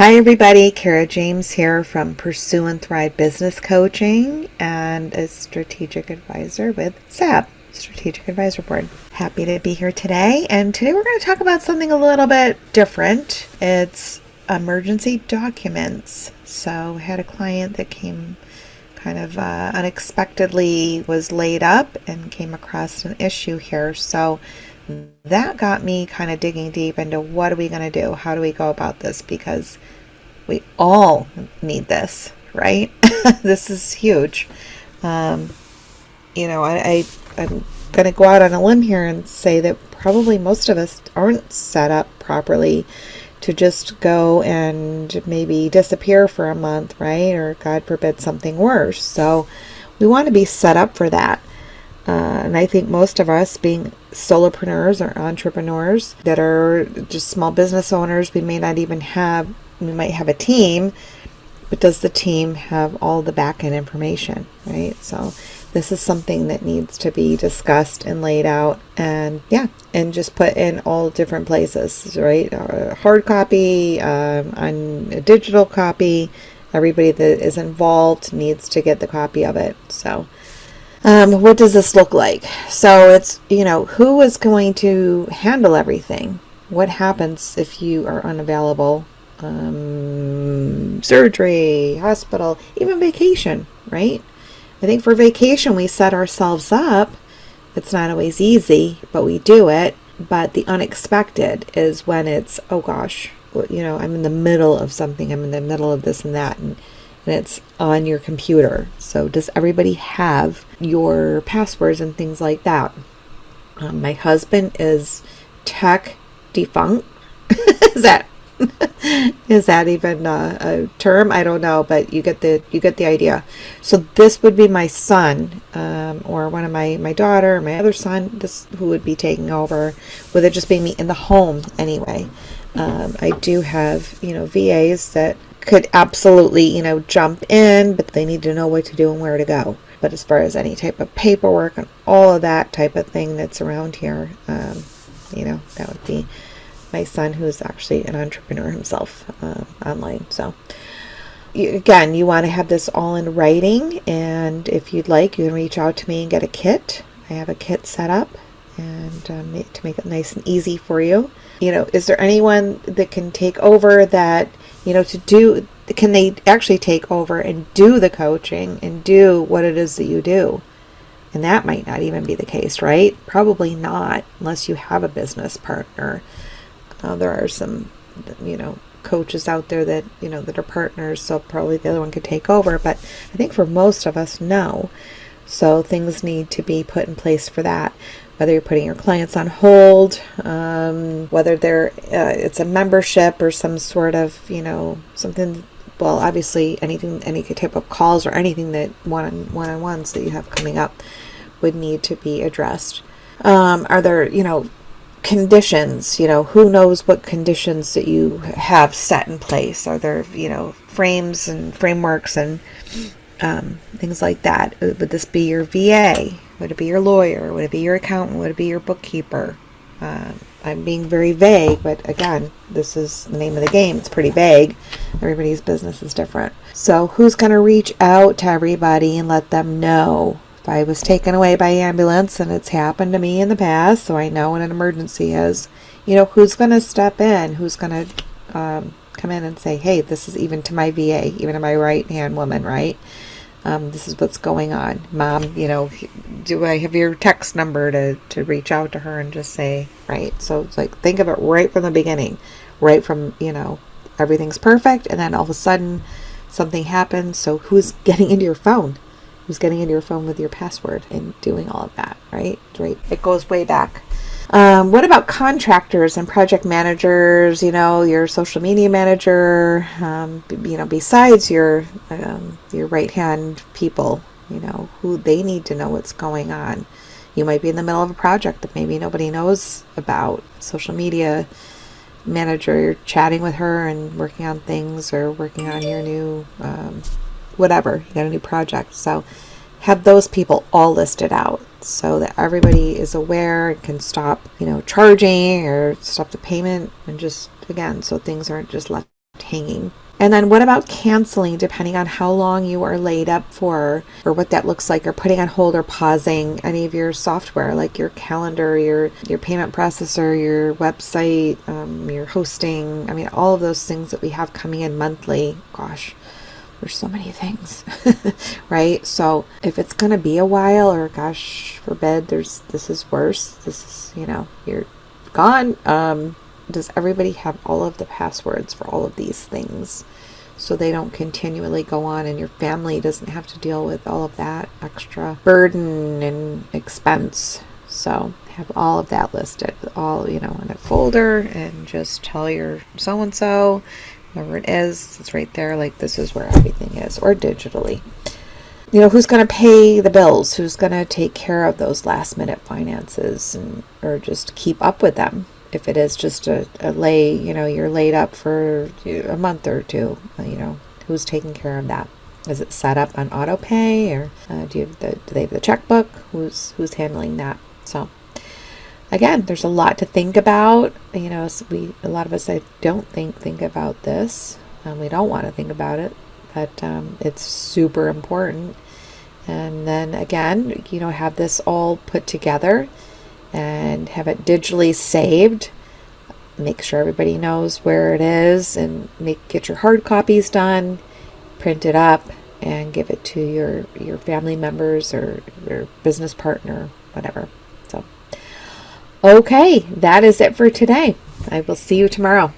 Hi everybody, Kara James here from Pursue and Thrive Business Coaching and a strategic advisor with SAB, Strategic Advisor Board. Happy to be here today, and today we're going to talk about something a little bit different. It's emergency documents. So I had a client that came kind of unexpectedly, was laid up and came across an issue here. So that got me kind of digging deep into what are we going to do? How do we go about this? Because we all need this, right? This is huge. I'm going to go out on a limb here and say that probably most of us aren't set up properly to just go and maybe disappear for a month, right? Or God forbid something worse. So we want to be set up for that. And I think most of us, being solopreneurs or entrepreneurs that are just small business owners, we might have a team, but does the team have all the back end information, right? So this is something that needs to be discussed and laid out and just put in all different places, right? Hard copy, on a digital copy. Everybody that is involved needs to get the copy of it. So what does this look like? So it's, who is going to handle everything? What happens if you are unavailable? Surgery, hospital, even vacation, right? I think for vacation, we set ourselves up. It's not always easy, but we do it. But the unexpected is when it's, oh gosh, I'm in the middle of something. I'm in the middle of this and that. And it's on your computer. So does everybody have your passwords and things like that? My husband is tech defunct. Is that even a term? I don't know, but you get the idea. So this would be my son, or one of my daughter, my other son. This who would be taking over, with it just being me in the home anyway. I do have VAs that could absolutely, jump in, but they need to know what to do and where to go. But as far as any type of paperwork and all of that type of thing that's around here, that would be my son, who is actually an entrepreneur himself, online. So again, you want to have this all in writing, and if you'd like, you can reach out to me and get a kit. I have a kit set up, and to make it nice and easy for you. Is there anyone that can take over that, can they actually take over and do the coaching and do what it is that you do? And that might not even be the case, right? Probably not, unless you have a business partner. There are some, coaches out there that, that are partners, so probably the other one could take over. But I think for most of us, no. So things need to be put in place for that. Whether you're putting your clients on hold, whether it's a membership or some sort of, something. Well, obviously any type of calls or anything that one-on-ones that you have coming up would need to be addressed. Are there, conditions? Who knows what conditions that you have set in place? Are there, frames and frameworks and things like that? Would this be your VA? Would it be your lawyer? Would it be your accountant? Would it be your bookkeeper? I'm being very vague, but again, this is the name of the game. It's pretty vague. Everybody's business is different. So who's going to reach out to everybody and let them know? If I was taken away by ambulance, and it's happened to me in the past, so I know what an emergency is, who's going to step in? Who's going to come in and say, hey, this is even to my VA, even to my right-hand woman, right? This is what's going on. Mom, do I have your text number to reach out to her and just say, right? So it's like, think of it right from the beginning, right from, everything's perfect. And then all of a sudden something happens. So who's getting into your phone? Who's getting into your phone with your password and doing all of that, right? Right. It goes way back. What about contractors and project managers, your social media manager, besides your right-hand people, who they need to know what's going on. You might be in the middle of a project that maybe nobody knows about. Social media manager, you're chatting with her and working on things, or working on your new, whatever, you got a new project. So have those people all listed out so that everybody is aware and can stop, charging or stop the payment, and just, again, so things aren't just left hanging. And then what about canceling, depending on how long you are laid up for, or what that looks like, or putting on hold or pausing any of your software, like your calendar, your payment processor, your website, your hosting. I mean, all of those things that we have coming in monthly. Gosh, there's so many things, right? So if it's going to be a while, or gosh forbid, this is worse. This is, you're gone. Does everybody have all of the passwords for all of these things so they don't continually go on, and your family doesn't have to deal with all of that extra burden and expense? So have all of that listed, all, in a folder, and just tell your so-and-so, whoever it is, it's right there, like this is where everything is, or digitally. Who's going to pay the bills? Who's going to take care of those last minute finances, or just keep up with them? If it is just a you're laid up for a month or two, who's taking care of that? Is it set up on auto pay, or do they have the checkbook? Who's handling that? So again, there's a lot to think about. A lot of us, I don't think about this. We don't want to think about it, but it's super important. And then again, have this all put together and have it digitally saved. Make sure everybody knows where it is, and get your hard copies done, print it up, and give it to your family members or your business partner, whatever. So, okay, that is it for today. I will see you tomorrow.